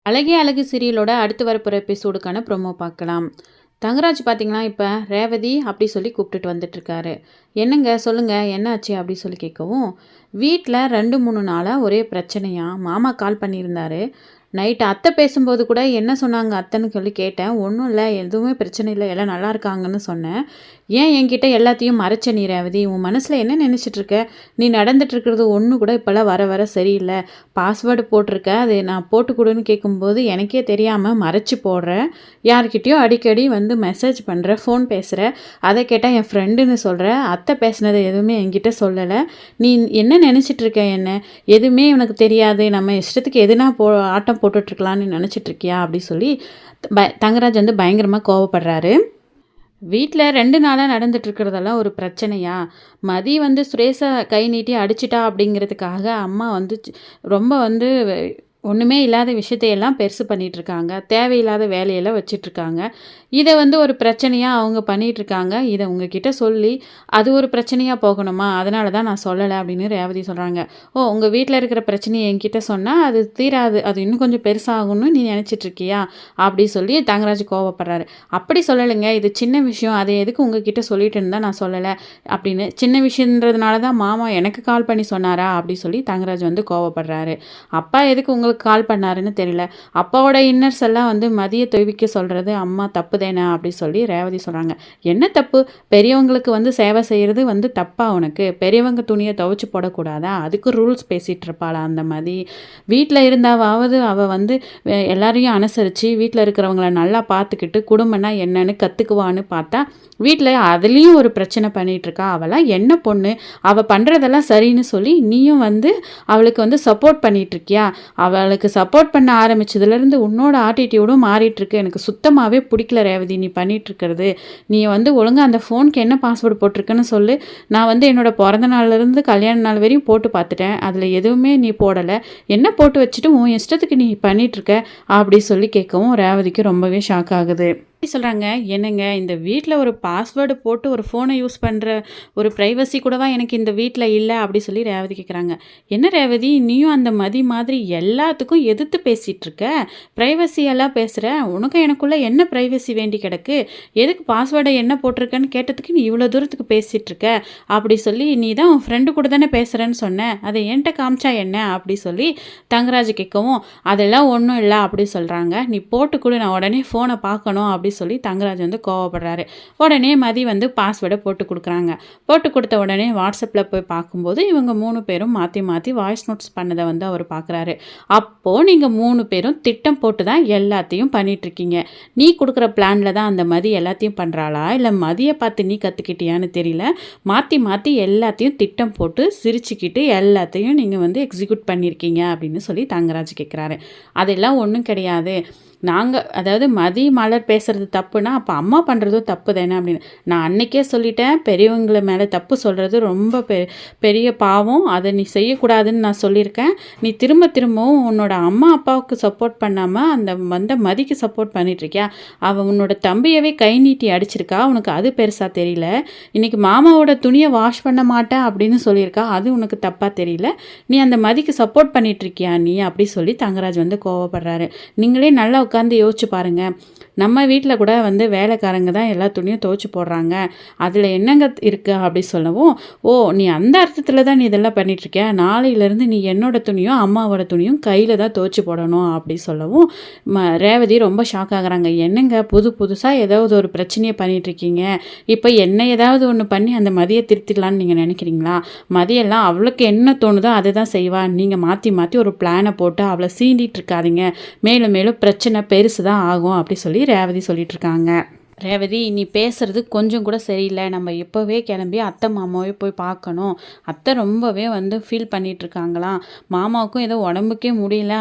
அழகே அழகு சீரியலோட அடுத்து வரப்போகிற எபிசோடுக்கான ப்ரோமோ பார்க்கலாம். தங்கராஜ் பார்த்தீங்கன்னா, இப்போ ரேவதி அப்படி சொல்லி கூப்பிட்டுட்டு வந்துட்டுருக்காரு. என்னங்க சொல்லுங்கள் என்ன ஆச்சு அப்படி சொல்லி கேட்கவும், வீட்டில் 2-3 நாளாக ஒரே பிரச்சனையா, மாமா கால் பண்ணியிருந்தாரு. நைட்டு அத்தை பேசும்போது கூட என்ன சொன்னாங்க அத்தைன்னு சொல்லி கேட்டேன். ஒன்றும் இல்லை, எதுவுமே பிரச்சனை இல்லை, எல்லாம் நல்லா இருக்காங்கன்னு சொன்னேன். ஏன் என்கிட்ட எல்லாத்தையும் மறைச்ச நீ ரேவதி? உன் மனசில் என்ன நினச்சிட்ருக்க? நீ நடந்துட்டுருக்கிறது ஒன்று கூட இப்போல்லாம் வர வர சரியில்லை. பாஸ்வேர்டு போட்டிருக்க, அது நான் போட்டு கொடுன்னு கேட்கும்போது எனக்கே தெரியாமல் மறைச்சி போடுறேன். யார்கிட்டயோ அடிக்கடி வந்து மெசேஜ் பண்ணுற, ஃபோன் பேசுகிற, அதை கேட்டால் என் ஃப்ரெண்டுன்னு சொல்கிற. அத்தை பேசுனது எதுவுமே என்கிட்ட சொல்லலை. நீ என்ன நினச்சிட்ருக்க? என்ன எதுவுமே உனக்கு தெரியாது, நம்ம இஷ்டத்துக்கு எதுனா ஆட்டம் போட்டுட்ருக்கலான்னு நினச்சிட்ருக்கியா அப்படி சொல்லி தங்கராஜ் வந்து பயங்கரமாக கோவப்படுறாரு. வீட்டில் 2 நாளாக நடந்துட்டுருக்கிறதெல்லாம் ஒரு பிரச்சனையா? மதி வந்து சுரேஷை கை நீட்டி அடிச்சிட்டா அப்படிங்கிறதுக்காக அம்மா வந்து ரொம்ப வந்து ஒன்றுமே இல்லாத விஷயத்தையெல்லாம் பெருசு பண்ணிகிட்ருக்காங்க. தேவையில்லாத வேலையெல்லாம் வச்சிட்ருக்காங்க. இதை வந்து ஒரு பிரச்சனையாக அவங்க பண்ணிகிட்ருக்காங்க. இதை உங்ககிட்ட சொல்லி அது ஒரு பிரச்சனையாக போகணுமா? அதனால தான் நான் சொல்லலை அப்படின்னு ரேவதி சொல்கிறாங்க. ஓ, உங்கள் வீட்டில் இருக்கிற பிரச்சனையை என்கிட்ட சொன்னால் அது தீராது, அது இன்னும் கொஞ்சம் பெருசாகணும்னு நீ நினச்சிட்ருக்கியா அப்படி சொல்லி தங்கராஜ் கோவப்படுறாரு. அப்படி சொல்லலைங்க, இது சின்ன விஷயம், அதை எதுக்கு உங்ககிட்ட சொல்லிட்டு இருந்தால் நான் சொல்லலை அப்படின்னு. சின்ன விஷயன்றதுனால தான் மாமா எனக்கு கால் பண்ணி சொன்னாரா அப்படி சொல்லி தங்கராஜ் வந்து கோவப்படுறாரு. அப்பா எதுக்கு உங்களுக்கு கால் பண்ணாருன்னு தெரியல. அப்பாவோட இன்னர்ஸ் எல்லாம் வந்து மதிய தொய்விக்க சொல்கிறது அம்மா தப்பு தானே அப்படி சொல்லி ரேவதி சொல்கிறாங்க. என்ன தப்பு? பெரியவங்களுக்கு வந்து சேவை செய்கிறது வந்து தப்பா உனக்கு? பெரியவங்க துணியை துவைச்சி போடக்கூடாதா? அதுக்கு ரூல்ஸ் பேசிகிட்டு இருப்பாளா அந்த மாதிரி? வீட்டில் இருந்தாவது அவள் வந்து எல்லாரையும் அனுசரித்து வீட்டில் இருக்கிறவங்கள நல்லா பார்த்துக்கிட்டு குடும்பம்னா என்னன்னு கற்றுக்குவான்னு பார்த்தா, வீட்டில் அதுலேயும் ஒரு பிரச்சனை பண்ணிகிட்ருக்கா. அவளாம் என்ன பொண்ணு? அவள் பண்ணுறதெல்லாம் சரின்னு சொல்லி நீயும் வந்து அவளுக்கு வந்து சப்போர்ட் பண்ணிகிட்ருக்கியா? அவளுக்கு சப்போர்ட் பண்ண ஆரம்பிச்சதுலேருந்து உன்னோட ஆட்டிடியூடும் மாறிட்டுருக்கு. எனக்கு சுத்தமாகவே பிடிக்கல ரேவதி நீ பண்ணிகிட்ருக்கிறது. நீ வந்து ஒழுங்காக அந்த ஃபோனுக்கு என்ன பாஸ்வேர்டு போட்டிருக்குன்னு சொல்லு. நான் வந்து என்னோடய பிறந்த நாள்லேருந்து கல்யாண நாள் வரையும் போட்டு பார்த்துட்டேன். அதில் எதுவுமே நீ போடலை. என்ன போட்டு வச்சுட்டு உன் இஷ்டத்துக்கு நீ பண்ணிகிட்ருக்க அப்படி சொல்லி கேட்கவும் ரேவதிக்கு ரொம்பவே ஷாக் ஆகுது. சொல்கிறாங்க, என்னங்க இந்த வீட்டில் ஒரு பாஸ்வேர்டு போட்டு ஒரு ஃபோனை யூஸ் பண்ணுற ஒரு ப்ரைவசி கூடவா எனக்கு இந்த வீட்டில் இல்லை அப்படி சொல்லி ரேவதி கேட்குறாங்க. என்ன ரேவதி, நீயும் அந்த மதி மாதிரி எல்லாத்துக்கும் எதிர்த்து பேசிகிட்ருக்க, ப்ரைவசியெல்லாம் பேசுகிற. உனக்கும் எனக்குள்ளே என்ன ப்ரைவசி வேண்டி கிடக்கு? எதுக்கு பாஸ்வேர்டை என்ன போட்டிருக்கேன்னு கேட்டதுக்கு நீ இவ்வளோ தூரத்துக்கு பேசிகிட்ருக்க அப்படி சொல்லி. நீ தான் உன் ஃப்ரெண்டு கூட தானே பேசுகிறேன்னு சொன்னேன், அதை என்கிட்ட காமிச்சா என்ன அப்படி சொல்லி தங்கராஜ் கேட்கவும், அதெல்லாம் ஒன்றும் இல்லை அப்படி சொல்கிறாங்க. நீ போட்டு கூட நான் உடனே ஃபோனை பார்க்கணும் அப்படி சொல்லி தங்கராஜ் வந்து கோவப்படுறாரு. உடனே மதி வந்து பாஸ்வேர்டை போட்டு கொடுக்குறாங்க. போட்டு கொடுத்த உடனே வாட்ஸ்அப்பில் போய் பார்க்கும்போது இவங்க 3 பேரும் மாற்றி மாற்றி வாய்ஸ் நோட்ஸ் பண்ணதை வந்து அவர் பார்க்குறாரு. அப்போது நீங்கள் 3 பேரும் திட்டம் போட்டு தான் எல்லாத்தையும் பண்ணிகிட்ருக்கீங்க. நீ கொடுக்குற பிளானில் தான் அந்த மதி எல்லாத்தையும் பண்ணுறாளா, இல்லை மதியை பார்த்து நீ கற்றுக்கிட்டியான்னு தெரியல. மாற்றி மாற்றி எல்லாத்தையும் திட்டம் போட்டு சிரிச்சுக்கிட்டு எல்லாத்தையும் நீங்கள் வந்து எக்ஸிக்யூட் பண்ணியிருக்கீங்க அப்படின்னு சொல்லி தங்கராஜ் கேட்குறாரு. அதெல்லாம் ஒன்றும் கிடையாது. நாங்கள் அதாவது மதி மலர் பேசுகிறது தப்புனா அப்போ அம்மா பண்ணுறதும் தப்பு தானே அப்படின்னு நான் அன்றைக்கே சொல்லிட்டேன். பெரியவங்களை மேலே தப்பு சொல்கிறது ரொம்ப பெரிய பாவம், அதை நீ செய்யக்கூடாதுன்னு நான் சொல்லியிருக்கேன். நீ திரும்ப திரும்பவும் உன்னோட அம்மா அப்பாவுக்கு சப்போர்ட் பண்ணாமல் அந்த வந்த மதிக்கு சப்போர்ட் பண்ணிகிட்ருக்கியா? அவள் உன்னோட தம்பியவே கை நீட்டி அடிச்சிருக்கா, உனக்கு அது பெருசாக தெரியல. இன்றைக்கி மாமாவோட துணியை வாஷ் பண்ண மாட்டேன் அப்படின்னு சொல்லியிருக்கா, அது உனக்கு தப்பாக தெரியல. நீ அந்த மதிக்கு சப்போர்ட் பண்ணிகிட்ருக்கியா நீ அப்படி சொல்லி தங்கராஜ் வந்து கோவப்படுறாரு. நீங்களே நல்லா உட்காந்து யோசிச்சு பாருங்கள். நம்ம வீட்டில் கூட வந்து வேலைக்காரங்க தான் எல்லா துணியும் துவைச்சி போடுறாங்க, அதில் என்னங்க இருக்குது அப்படி சொல்லவும், ஓ நீ அந்த அர்த்தத்தில் தான் நீ இதெல்லாம் பண்ணிகிட்ருக்கியா, நாளையிலேருந்து நீ என்னோட துணியும் அம்மாவோட துணியும் கையில் தான் துவைச்சி போடணும் அப்படி சொல்லவும் ரேவதி ரொம்ப ஷாக் ஆகுறாங்க. என்னங்க புதுசாக ஏதாவது ஒரு பிரச்சனையை பண்ணிகிட்ருக்கீங்க, இப்போ என்ன ஏதாவது ஒன்று பண்ணி அந்த மதியை திருத்திடலான்னு நீங்கள் நினைக்கிறீங்களா? மதியெல்லாம் அவளுக்கு என்ன தோணுதோ அதை தான் செய்வா. நீங்கள் மாற்றி மாற்றி ஒரு பிளானை போட்டு அவளை சீண்டிகிட்டு இருக்காதீங்க, மேலும் மேலும் பிரச்சனை பெருசு தான் ஆகும் அப்படி சொல்லி ரேவதி சொல்லிட்டு இருக்காங்க. ரேவதி, நீ பேசுகிறது கொஞ்சம் கூட சரியில்லை. நம்ம இப்போவே கிளம்பி அத்தை மாமாவே போய் பார்க்கணும். அத்தை ரொம்பவே வந்து ஃபீல் பண்ணிகிட்ருக்காங்களாம். மாமாவுக்கும் ஏதோ உடம்புக்கே முடியல,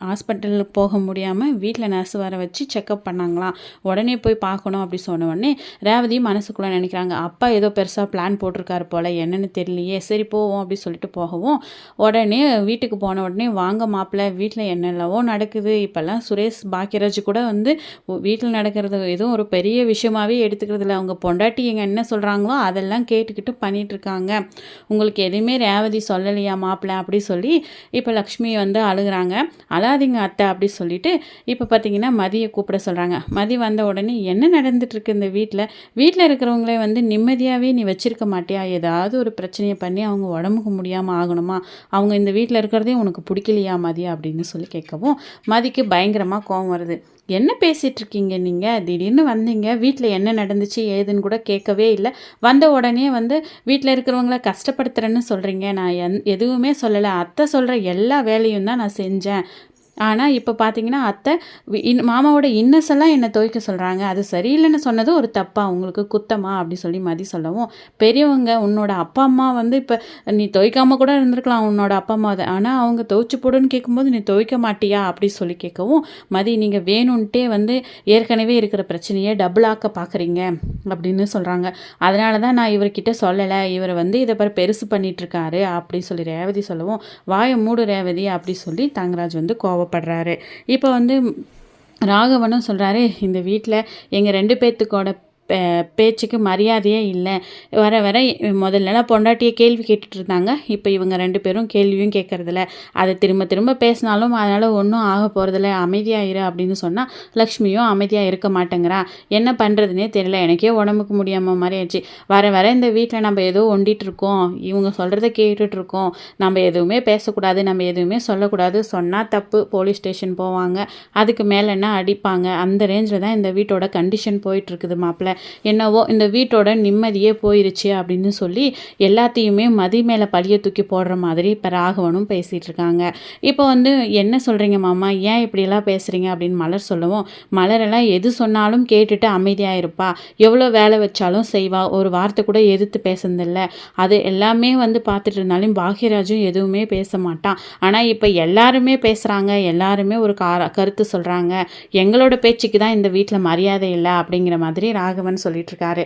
ஹாஸ்பிட்டலுக்கு போக முடியாமல் வீட்டில் நர்ஸ் வர வச்சு செக்கப் பண்ணாங்களாம். உடனே போய் பார்க்கணும் அப்படி சொன்ன உடனே ரேவதி மனசுக்குள்ளே நினைக்கிறாங்க, அப்பா ஏதோ பெருசாக பிளான் போட்டிருக்காரு போல், என்னென்னு தெரியலையே, சரி போவோம் அப்படி சொல்லிட்டு போகவும் உடனே வீட்டுக்கு போன உடனே, வாங்க மாப்பிள்ளை, வீட்டில் என்னெல்லவோ நடக்குது. இப்போல்லாம் சுரேஷ் பாக்கியராஜ் கூட வந்து வீட்டில் நடக்கிறது எதுவும் ஒரு பெரிய பெரிய விஷயமாவே எடுத்துக்கிறதில்ல. அவங்க பொண்டாட்டி என்ன சொல்கிறாங்களோ அதெல்லாம் கேட்டுக்கிட்டு பண்ணிகிட்ருக்காங்க. உங்களுக்கு எதுவுமே ரேவதி சொல்லலையா மாப்பிள்ளை அப்படி சொல்லி இப்போ லக்ஷ்மி வந்து அழுகுறாங்க. அழாதீங்க அத்தை அப்படி சொல்லிட்டு இப்போ பார்த்தீங்கன்னா மதியை கூப்பிட சொல்கிறாங்க. மதி வந்த உடனே என்ன நடந்துட்டுருக்கு இந்த வீட்டில் இருக்கிறவங்களே வந்து நிம்மதியாகவே நீ வச்சுருக்க மாட்டியா? ஏதாவது ஒரு பிரச்சனையை பண்ணி அவங்க உடம்புக்கு முடியாமல் ஆகணுமா? அவங்க இந்த வீட்டில் இருக்கிறதே உனக்கு பிடிக்கலையா மதி அப்படின்னு சொல்லி கேட்கவும் மதிக்கு பயங்கரமாக கோவம் வருது. என்ன பேசிகிட்டு இருக்கீங்க நீங்கள்? திடீர்னு வந்தீங்க, வீட்டில் என்ன நடந்துச்சு ஏதுன்னு கூட கேட்கவே இல்லை. வந்த உடனே வந்து வீட்டில் இருக்கிறவங்கள கஷ்டப்படுத்துகிறேன்னு சொல்கிறீங்க. நான் எதுவுமே சொல்லலை. அத்தை சொல்கிற எல்லா வேலையும் தான் நான் செஞ்சேன். ஆனால் இப்போ பார்த்தீங்கன்னா அத்தை மாமாவோட இன்னஸெல்லாம் என்னை துவைக்க சொல்கிறாங்க. அது சரியில்லைன்னு சொன்னது ஒரு தப்பா? உங்களுக்கு குத்தமா? அப்படி சொல்லி மதி சொல்லவும், பெரியவங்க உன்னோட அப்பா அம்மா வந்து இப்போ நீ துவைக்காமல் கூட இருந்திருக்கலாம் உன்னோட அப்பா அம்மா. ஆனால் அவங்க துவைச்சு போடுன்னு கேட்கும்போது நீ துவைக்க மாட்டியா அப்படி சொல்லி கேட்கவும், மதி நீங்கள் வேணும்ன்ட்டே வந்து ஏற்கனவே இருக்கிற பிரச்சனையை டபுள் ஆக்க பார்க்குறீங்க அப்படின்னு சொல்கிறாங்க. அதனால தான் நான் இவர்கிட்ட சொல்லலை. இவர் வந்து இதை பெருசு பண்ணிகிட்ருக்காரு அப்படி சொல்லி ரேவதி சொல்லவும், வாயை மூடு ரேவதி அப்படி சொல்லி தங்கராஜ் வந்து கோவப்படுறாரு. இப்போ வந்து ராகவனும் சொல்கிறாரு, இந்த வீட்டில் எங்கள் 2 பேர்த்துக்கோட பேச்சுக்கு மரியாதையே இல்லை. வர வர முதல்லலாம் பொண்டாட்டியை கேள்வி கேட்டுட்டு இருந்தாங்க. இப்போ இவங்க 2 பேரும் கேள்வியும் கேட்கறதில்ல. அதை திரும்ப திரும்ப பேசினாலும் அதனால் ஒன்றும் ஆக போகிறதில்ல, அமைதியாயிரு அப்படின்னு சொன்னால் லக்ஷ்மியும் அமைதியாக இருக்க மாட்டேங்கிறா. என்ன பண்ணுறதுனே தெரியல, எனக்கே உடம்புக்கு முடியாமல் மாதிரி ஆயிடுச்சு. வர வர இந்த வீட்டில் நம்ம ஏதோ ஒண்டிகிட்ருக்கோம், இவங்க சொல்கிறத கேட்டுட்ருக்கோம். நம்ம எதுவுமே பேசக்கூடாது, நம்ம எதுவுமே சொல்லக்கூடாது. சொன்னால் தப்பு, போலீஸ் ஸ்டேஷன் போவாங்க, அதுக்கு மேலேன்னா அடிப்பாங்க. அந்த ரேஞ்சில் தான் இந்த வீட்டோட கண்டிஷன் போயிட்டுருக்குது மாப்பிள்ளை. என்னவோ இந்த வீட்டோட நிம்மதியே போயிருச்சு அப்படின்னு சொல்லி எல்லாத்தையுமே மதி மேலே பழிய தூக்கி போடுற மாதிரி இப்போ ராகவனும் பேசிகிட்டு இருக்காங்க. இப்போ வந்து என்ன சொல்கிறீங்க மாமா, ஏன் இப்படியெல்லாம் பேசுகிறீங்க அப்படின்னு மலர் சொல்லவும், மலரெல்லாம் எது சொன்னாலும் கேட்டுட்டு அமைதியாக இருப்பா, எவ்வளோ வேலை வச்சாலும் செய்வா, ஒரு வார்த்தை கூட எதிர்த்து பேசுனதில்லை. அது எல்லாமே வந்து பார்த்துட்டு இருந்தாலும் பாக்யராஜும் எதுவுமே பேச மாட்டான். ஆனால் இப்போ எல்லாருமே பேசுகிறாங்க, எல்லாருமே ஒரு கருத்து சொல்கிறாங்க. எங்களோட பேச்சுக்கு தான் இந்த வீட்டில் மரியாதை இல்லை அப்படிங்கிற மாதிரி ராகவன் சொல்லிட்டு இருக்காரு.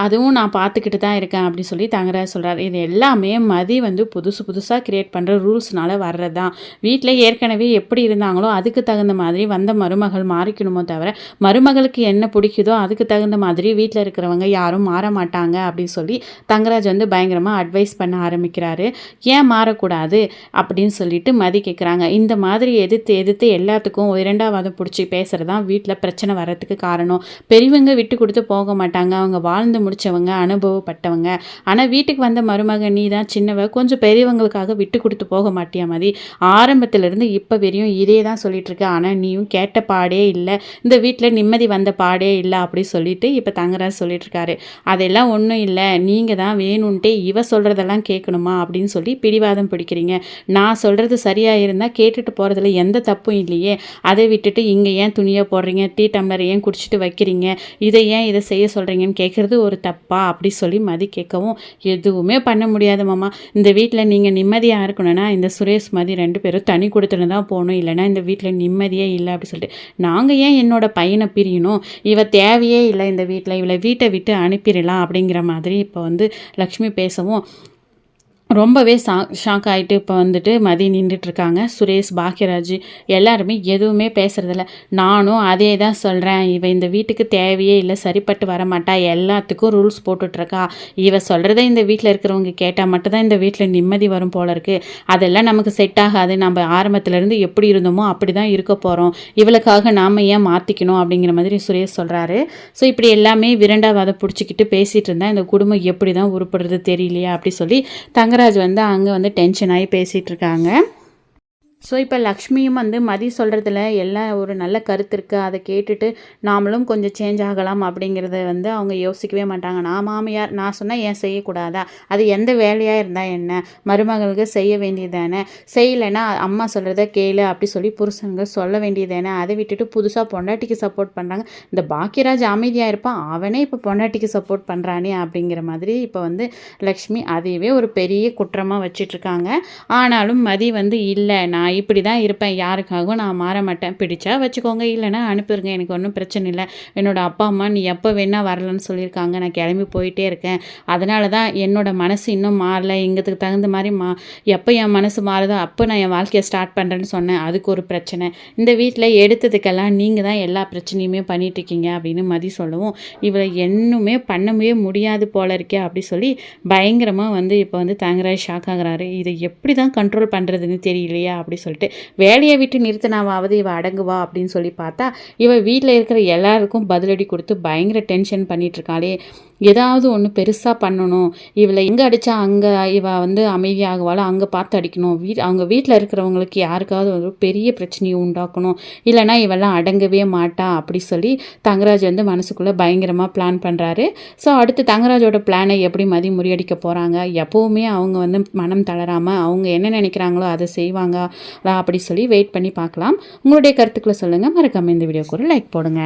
அதுவும் நான் பார்த்துக்கிட்டு தான் இருக்கேன் அப்படின்னு சொல்லி தங்கராஜ் சொல்கிறார். இது எல்லாமே மதி வந்து புதுசாக கிரியேட் பண்ணுற ரூல்ஸ்னால வர்றது தான். வீட்டில் ஏற்கனவே எப்படி இருந்தாங்களோ அதுக்கு தகுந்த மாதிரி வந்த மருமகள் மாறிக்கணுமோ தவிர, மருமகளுக்கு என்ன பிடிக்குதோ அதுக்கு தகுந்த மாதிரி வீட்டில் இருக்கிறவங்க யாரும் மாற மாட்டாங்க அப்படின்னு சொல்லி தங்கராஜ் வந்து பயங்கரமாக அட்வைஸ் பண்ண ஆரம்பிக்கிறாரு. ஏன் மாறக்கூடாது அப்படின்னு சொல்லிட்டு மதி கேட்குறாங்க. இந்த மாதிரி எதிர்த்து எல்லாத்துக்கும் இரண்டாவது பிடிச்சி பேசுகிறது தான் வீட்டில் பிரச்சனை வர்றதுக்கு காரணம். பெரியவங்க விட்டு கொடுத்து போக மாட்டாங்க, அவங்க வாழ்ந்து முடித்தவங்க, அனுபவப்பட்டவங்க. ஆனால் வீட்டுக்கு வந்த மருமக நீ தான் சின்னவ, கொஞ்சம் பெரியவங்களுக்காக விட்டு கொடுத்து போக மாட்டியா மதி? ஆரம்பத்திலேருந்து இப்போ வரையும் இதே தான் சொல்லிகிட்ருக்க, ஆனால் நீயும் கேட்ட பாடே இல்லை, இந்த வீட்டில் நிம்மதி வந்த பாடே இல்லை அப்படி சொல்லிட்டு இப்போ தங்கராஜ் சொல்லிட்டுருக்காரு. அதெல்லாம் ஒன்றும் இல்லை, நீங்கள் தான் வேணும்ன்ட்டே இவ சொல்கிறதெல்லாம் கேட்கணுமா அப்படின்னு சொல்லி பிடிவாதம் பிடிக்கிறீங்க. நான் சொல்கிறது சரியாக இருந்தால் கேட்டுட்டு போகிறதுல எந்த தப்பும் இல்லையே, அதை விட்டுட்டு இங்கே ஏன் துணியை போடுறீங்க, டீ டம்ளர் ஏன் குடிச்சிட்டு வைக்கிறீங்க, இதை செய்ய சொல்கிறீங்கன்னு கேட்குறது ஒரு தப்பா அப்படி சொல்லி மதி கேட்கவும், எதுவுமே பண்ண முடியாது மாமா, இந்த வீட்டில் நீங்கள் நிம்மதியாக இருக்கணும்னா இந்த சுரேஷ் மதி 2 பேரும் தனி கொடுத்துட்டு தான் போகணும், இல்லைனா இந்த வீட்டில் நிம்மதியே இல்லை அப்படி சொல்லிட்டு, நாங்கள் ஏன் என்னோட பையனை பிரியணும், இவ தேவையே இல்லை இந்த வீட்டில், இவளை வீட்டை விட்டு அனுப்பிடலாம் அப்படிங்கிற மாதிரி இப்போ வந்து லக்ஷ்மி பேசவும் ரொம்பவே ஷாக் ஆகிட்டு இப்போ வந்துட்டு மதி நின்றுட்டுருக்காங்க. சுரேஷ், பாக்யராஜ் எல்லாருமே எதுவுமே பேசுகிறதில்ல. நானும் அதே தான் சொல்கிறேன், இவ இந்த வீட்டுக்கு தேவையே இல்லை, சரிப்பட்டு வரமாட்டா, எல்லாத்துக்கும் ரூல்ஸ் போட்டுட்ருக்கா, இவ சொல்கிறத இந்த வீட்டில் இருக்கிறவங்க கேட்டால் மட்டும்தான் இந்த வீட்டில் நிம்மதி வரும் போல இருக்குது, அதெல்லாம் நமக்கு செட் ஆகாது, நம்ம ஆரம்பத்துலேருந்து எப்படி இருந்தோமோ அப்படி தான் இருக்க போகிறோம், இவளுக்காக நாம் ஏன் மாற்றிக்கணும் அப்படிங்கிற மாதிரி சுரேஷ் சொல்கிறாரு. ஸோ இப்படி எல்லாமே விரண்டாவாதை பிடிச்சிக்கிட்டு பேசிகிட்டு இருந்தால் இந்த குடும்பம் எப்படி தான் உருப்படுறது தெரியலையா அப்படி சொல்லி தங்கராஜ் வந்து அங்கே வந்து டென்ஷன் ஆகி பேசிகிட்டு இருக்காங்க. ஸோ இப்போ லக்ஷ்மியும் வந்து மதி சொல்கிறதுல எல்லாம் ஒரு நல்ல கருத்து இருக்குது, அதை கேட்டுட்டு நாமளும் கொஞ்சம் சேஞ்ச் ஆகலாம் அப்படிங்கிறத வந்து அவங்க யோசிக்கவே மாட்டாங்க. நான் மாமியார், நான் சொன்னால் ஏன் செய்யக்கூடாதா, அது எந்த வேலையாக இருந்தால் என்ன, மருமகளுக்கு செய்ய வேண்டியதானே, செய்யலைன்னா அம்மா சொல்கிறத கேளு அப்படி சொல்லி புருஷனுங்க சொல்ல வேண்டியதானே, அதை விட்டுட்டு புதுசாக பொண்டாட்டிக்கு சப்போர்ட் பண்ணுறாங்க. இந்த பாக்யராஜ் அமைதியாக இருப்பான், அவனே இப்போ பொண்டாட்டிக்கு சப்போர்ட் பண்ணுறானே அப்படிங்கிற மாதிரி இப்போ வந்து லக்ஷ்மி அதையவே ஒரு பெரிய குற்றமாக வச்சிட்ருக்காங்க. ஆனாலும் மதி வந்து இல்லை, நான் நான் இப்படி தான் இருப்பேன், யாருக்காகவும் நான் மாற மாட்டேன், பிடிச்சா வச்சுக்கோங்க, இல்லைன்னா அனுப்பிடுங்க, எனக்கு ஒன்றும் பிரச்சனை இல்லை. என்னோட அப்பா அம்மா நீ எப்போ வேணா வரலன்னு சொல்லியிருக்காங்க, நான் கிளம்பி போயிட்டே இருக்கேன். அதனால தான் என்னோட மனசு இன்னும் மாறல, இங்கத்துக்கு தகுந்த மாதிரி எப்போ என் மனசு மாறுதோ அப்போ நான் என் வாழ்க்கையை ஸ்டார்ட் பண்ணுறேன்னு சொன்னேன். அதுக்கு ஒரு பிரச்சனை, இந்த வீட்டில் எடுத்ததுக்கெல்லாம் நீங்கள் தான் எல்லா பிரச்சனையுமே பண்ணிகிட்ருக்கீங்க அப்படின்னு மதி சொல்லவும், இவளை இன்னுமே பண்ணவே முடியாது போல இருக்கே அப்படி சொல்லி பயங்கரமாக வந்து இப்போ வந்து தங்கராஜ் ஷாக் ஆகுறாரு. இதை எப்படி தான் கண்ட்ரோல் பண்ணுறதுன்னு தெரியலையா அப்படி சொல்லிட்டு வேலையை விட்டு நிறுத்தினாவது இவ அடங்குவா அப்படின்னு சொல்லி பார்த்தா, இவ வீட்டில் இருக்கிற எல்லாருக்கும் பதிலடி கொடுத்து பயங்கர டென்ஷன் பண்ணிகிட்ருக்காளே. ஏதாவது ஒன்று பெருசாக பண்ணணும், இவளை எங்கே அடித்தா அங்கே இவ வந்து அமைதியாகுவாளோ அங்கே பார்த்து அடிக்கணும், அவங்க வீட்டில் இருக்கிறவங்களுக்கு யாருக்காவது ஒரு பெரிய பிரச்சனையை உண்டாக்கணும், இல்லைனா இவெல்லாம் அடங்கவே மாட்டா அப்படி சொல்லி தங்கராஜ் வந்து மனசுக்குள்ளே பயங்கரமாக பிளான் பண்ணுறாரு. ஸோ அடுத்து தங்கராஜோட பிளானை எப்படி மதி முறியடிக்க போகிறாங்க, எப்போவுமே அவங்க வந்து மனம் தளராமல் அவங்க என்ன நினைக்கிறாங்களோ அதை செய்வாங்க அப்படி சொல்லி வெயிட் பண்ணி பார்க்கலாம். உங்களுடைய கருத்துக்களை சொல்லுங்கள், மறக்காம இந்த வீடியோக்கு ஒரு லைக் போடுங்க.